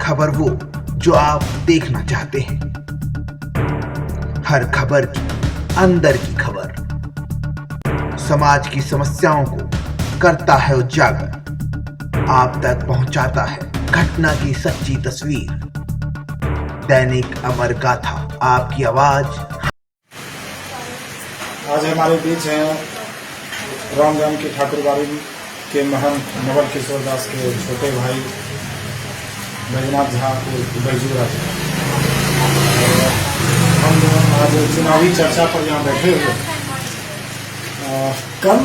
खबर वो जो आप देखना चाहते हैं, हर खबर की अंदर की खबर, समाज की समस्याओं को करता है उजागर, आप तक पहुंचाता है घटना की सच्ची तस्वीर। दैनिक अमर गाथा, आपकी आवाज। आज हमारे बीच हैं रामजान की ठाकुरबाड़ी के महंत नवल किशोर दास के छोटे भाई बैजनाथ झा बैजू राजा। हम आज चुनावी चर्चा पर यहाँ बैठे हुए। कल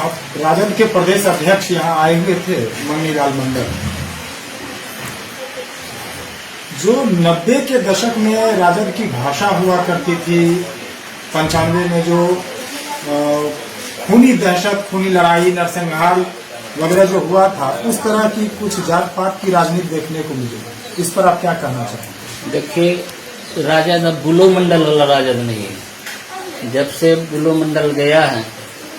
आप राजद के प्रदेश अध्यक्ष यहाँ आए हुए थे, मन्नीलाल मंडल, जो 90 के दशक में राजद की भाषा हुआ करती थी। 95 में जो खूनी दहशत, खूनी लड़ाई, नरसंहार वगैरह जो हुआ था, उस तरह की कुछ जात पात की राजनीति देखने को मिली। इस पर आप क्या कहना चाहेंगे? देखिए, राजद अब बुलो मंडल वाला राजद नहीं है। जब से बुलो मंडल गया है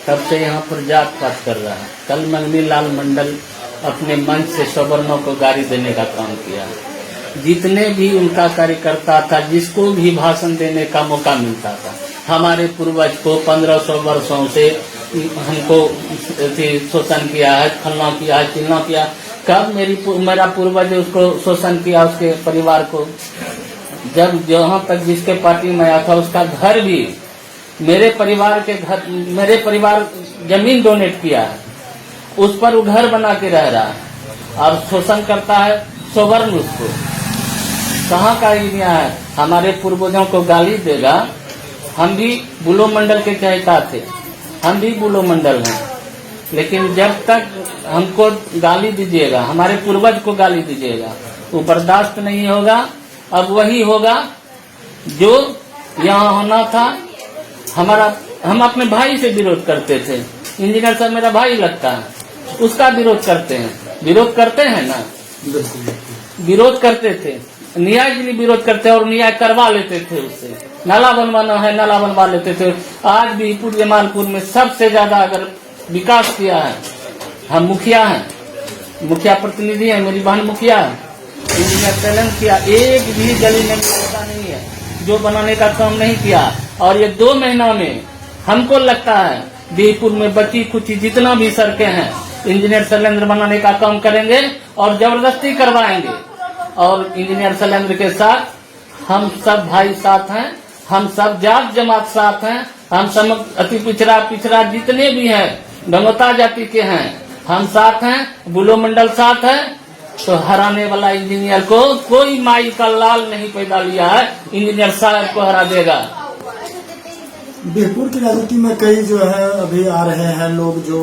तब से यहाँ पर जात पात कर रहा है। कल मन्नीलाल मंडल अपने मंच से सवर्णों को गाली देने का काम किया। जितने भी उनका कार्यकर्ता था, जिसको भी भाषण देने का मौका मिलता था, हमारे पूर्वज को 1500 वर्षों से हमको शोषण किया है, फलना किया है, चिलना किया। कब मेरा पूर्वज उसको शोषण किया, उसके परिवार को? जब जहाँ तक जिसके पार्टी में आया था, उसका घर भी मेरे परिवार जमीन डोनेट किया है, उस पर वो घर बना के रह रहा है और शोषण करता है सवर्ण। उसको कहाँ का एरिया है? हमारे पूर्वजों को गाली देगा। हम भी बुलो मंडल के कहता थे, हम भी बुलो मंडल हैं, लेकिन जब तक हमको गाली दीजिएगा, हमारे पूर्वज को गाली दीजिएगा, वो बर्दाश्त नहीं होगा। अब वही होगा जो यहाँ होना था। हम अपने भाई से विरोध करते थे। इंजीनियर साहब मेरा भाई लगता है, उसका विरोध करते हैं ना, विरोध करते थे, न्याय के लिए विरोध करते और न्याय करवा लेते थे। उससे नाला बनवाना है, नाला बनवा लेते थे। आज भी पूर्व जमालपुर में सबसे ज्यादा अगर विकास किया है, हम मुखिया हैं, मुखिया प्रतिनिधि है, मेरी बहन मुखिया है। इंजीनियर टैलेंट किया, एक भी गली में ऐसा नहीं है जो बनाने का काम नहीं किया। और ये 2 महीना में हमको लगता है बीरपुर में बची कुछ जितना भी सड़कें हैं, इंजीनियर शैलेंद्र बनाने का काम करेंगे और जबरदस्ती करवाएंगे। और इंजीनियर शैलेंद्र के साथ हम सब भाई साथ हैं, हम सब जात जमात साथ हैं, हम सब अति पिछड़ा जितने भी हैं, गंगोता जाति के हैं, हम साथ हैं, बुलो मंडल साथ है। तो हराने वाला इंजीनियर को कोई माई का लाल नहीं पैदा लिया है, इंजीनियर साहब को हरा देगा। बीरपुर की राजनीति में कई जो है अभी आ रहे हैं लोग जो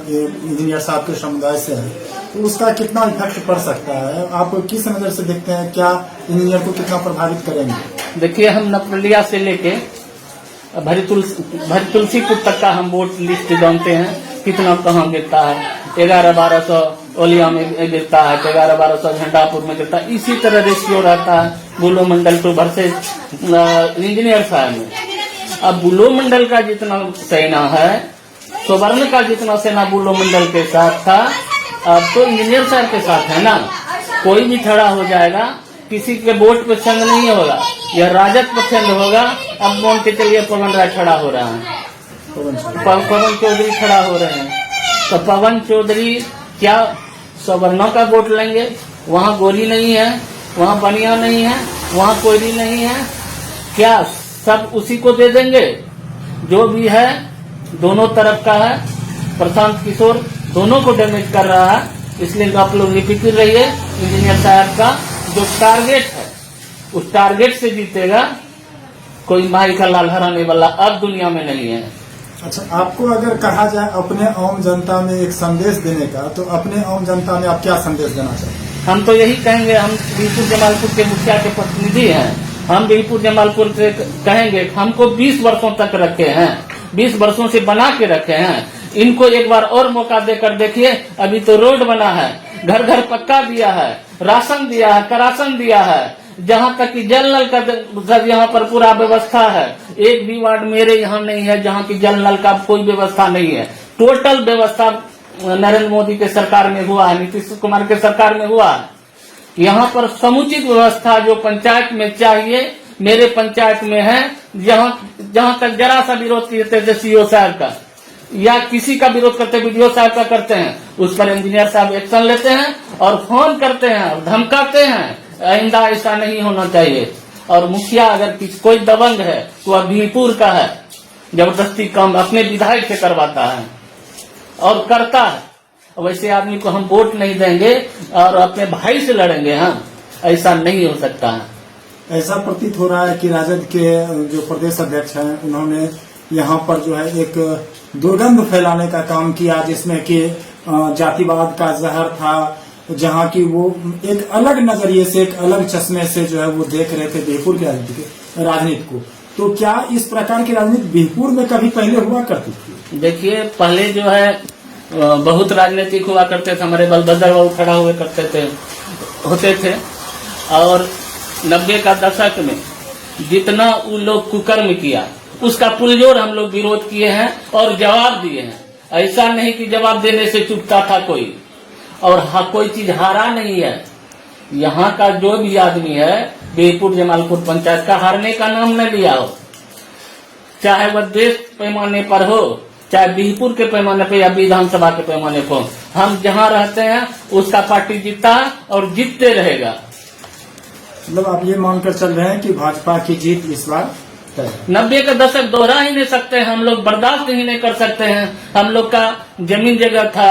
इंजीनियर साहब के समुदाय से हैं, तो उसका कितना इफेक्ट पड़ सकता है? आप किस नजर से देखते हैं? क्या इंजीनियर को कितना प्रभावित करेंगे? देखिए, हम नपलिया से लेके भरी तुलसीपुर तक का हम वोट लिस्ट जानते हैं, कितना कहाँ गिरता है। 1100-1200 ओलिया में गिरता है, 1100-1200 झंडापुर में गिरता है। इसी तरह रेशियो रहता है Bulo Mandal to versus engineer साहब में। अब बुलो मंडल का जितना सेना है, सवर्ण का जितना सेना बुलो मंडल के साथ था, अब तो इंजीनियर साहब के साथ है ना। कोई भी खड़ा हो जाएगा, किसी के वोट पसंद नहीं होगा, यह राजद पसंद होगा। अब मान के चलिए पवन राय खड़ा हो रहा है, पवन चौधरी खड़ा हो रहे हैं, तो पवन चौधरी क्या सवर्णों का वोट लेंगे? वहाँ गोरी नहीं है, वहाँ बनिया नहीं है, वहाँ कोयरी नहीं है, क्या सब उसी को दे देंगे? जो भी है दोनों तरफ का है। प्रशांत किशोर दोनों को डैमेज कर रहा है, इसलिए आप लोग निफिक्र रहिए। इंजीनियर साहब का जो टारगेट है, उस टारगेट से जीतेगा। कोई माई का लाल हराने वाला अब दुनिया में नहीं है। अच्छा, आपको अगर कहा जाए अपने आम जनता में एक संदेश देने का, तो अपने आम जनता में आप क्या संदेश देना चाहते हैं? हम तो यही कहेंगे, हम बीरपुर जमालपुर के मुखिया के प्रतिनिधि हैं, हम बीरपुर जमालपुर से कहेंगे, हमको 20 वर्षों तक रखे हैं, 20 वर्षों से बना के रखे हैं, इनको एक बार और मौका देकर देखिए। अभी तो रोड बना है, घर घर पक्का दिया है, राशन दिया है, करासन दिया है, जहाँ तक कि जल नल का यहाँ पर पूरा व्यवस्था है। एक भी वार्ड मेरे यहाँ नहीं है जहाँ की जल नल का कोई व्यवस्था नहीं है। टोटल व्यवस्था नरेंद्र मोदी के सरकार में हुआ है, नीतीश कुमार के सरकार में हुआ है। यहाँ पर समुचित व्यवस्था जो पंचायत में चाहिए मेरे पंचायत में है। जहाँ तक जरा सा विरोध करते थे सीओ साहब का या किसी का विरोध करते बीडीओ साहब का करते हैं, उस पर इंजीनियर साहब एक्शन लेते हैं और फोन करते हैं और धमकाते हैं आइंदा ऐसा नहीं होना चाहिए। और मुखिया अगर कोई दबंग है तो वह बीरपुर का है, जबरदस्ती काम अपने विधायक से करवाता है और करता है। वैसे आदमी को हम वोट नहीं देंगे और अपने भाई से लड़ेंगे। हम ऐसा नहीं हो सकता है। ऐसा प्रतीत हो रहा है कि राजद के जो प्रदेश अध्यक्ष हैं उन्होंने यहाँ पर जो है एक दुर्गंध फैलाने का काम किया, जिसमें कि जातिवाद का जहर था, जहाँ की वो एक अलग नजरिए से एक अलग चश्मे से जो है वो देख रहे थे बिहपुर की राजनीति को। तो क्या इस प्रकार की राजनीति बिहपुर में कभी पहले हुआ करती थी? देखिए, पहले जो है बहुत राजनीतिक हुआ करते थे। हमारे बलभद्र बाबू खड़ा हुए करते होते थे और 90 का दशक में जितना वो लोग कुकर्म किया उसका पुरजोर हम लोग विरोध किए हैं और जवाब दिए हैं। ऐसा नहीं कि जवाब देने से चुकता था कोई, और कोई चीज हारा नहीं है। यहाँ का जो भी आदमी है बिहपुर जमालपुर पंचायत का हारने का नाम न लिया हो, चाहे वह देश पैमाने पर हो चाहे बिहपुर के पैमाने पर या विधानसभा के पैमाने पर। हम जहाँ रहते हैं उसका पार्टी जीतता और जीतते रहेगा। मतलब आप ये मानकर चल रहे हैं कि भाजपा की जीत इस बार 90 का दशक दोहरा ही नहीं सकते, हम लोग बर्दाश्त ही नहीं कर सकते हैं। हम लोग का जमीन जगह था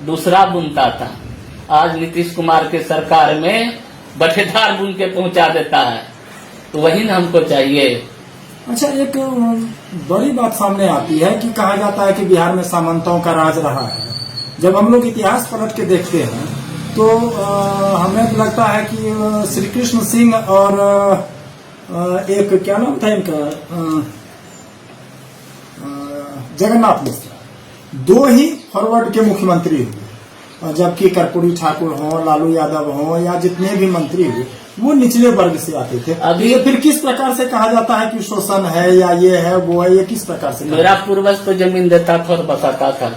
दूसरा बुनता था, आज नीतीश कुमार के सरकार में बटेदार बुन के पहुंचा देता है, तो वही ना हमको चाहिए। अच्छा, एक बड़ी बात सामने आती है कि कहा जाता है कि बिहार में सामंतों का राज रहा है। जब हम लोग इतिहास पलट के देखते हैं तो हमें लगता है कि श्री कृष्ण सिंह और एक क्या नाम था इनका, जगन्नाथ मिश्रा, दो ही फॉरवर्ड के मुख्यमंत्री हुए, जबकि कर्पूरी ठाकुर हो, लालू यादव हो या जितने भी मंत्री हुए वो निचले वर्ग से आते थे। अभी ये फिर किस प्रकार से कहा जाता है कि शोषण है या ये है वो है, ये किस प्रकार से? मेरा पूर्वज तो जमीन देता था और बसाता था।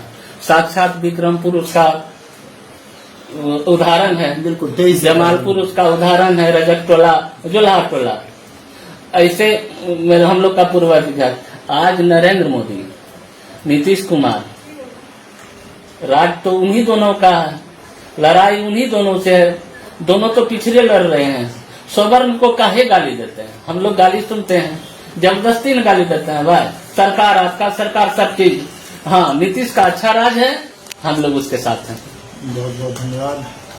साक्षात विक्रमपुर उसका उदाहरण है, बिल्कुल। जमालपुर उसका उदाहरण है, रजक टोला, जुल्हा टोला, ऐसे हम लोग का पूर्वज है। आज नरेंद्र मोदी, नीतीश कुमार, राज तो उन्हीं दोनों का है, लड़ाई उन्हीं दोनों से है। दोनों तो पिछड़े लड़ रहे हैं। सवर्ण को काहे गाली देते हैं? हम लोग गाली सुनते हैं, जबरदस्ती न गाली देते हैं। भाई सरकार आपका, सरकार सब चीज। हाँ, नीतीश का अच्छा राज है, हम लोग उसके साथ हैं। बहुत बहुत धन्यवाद।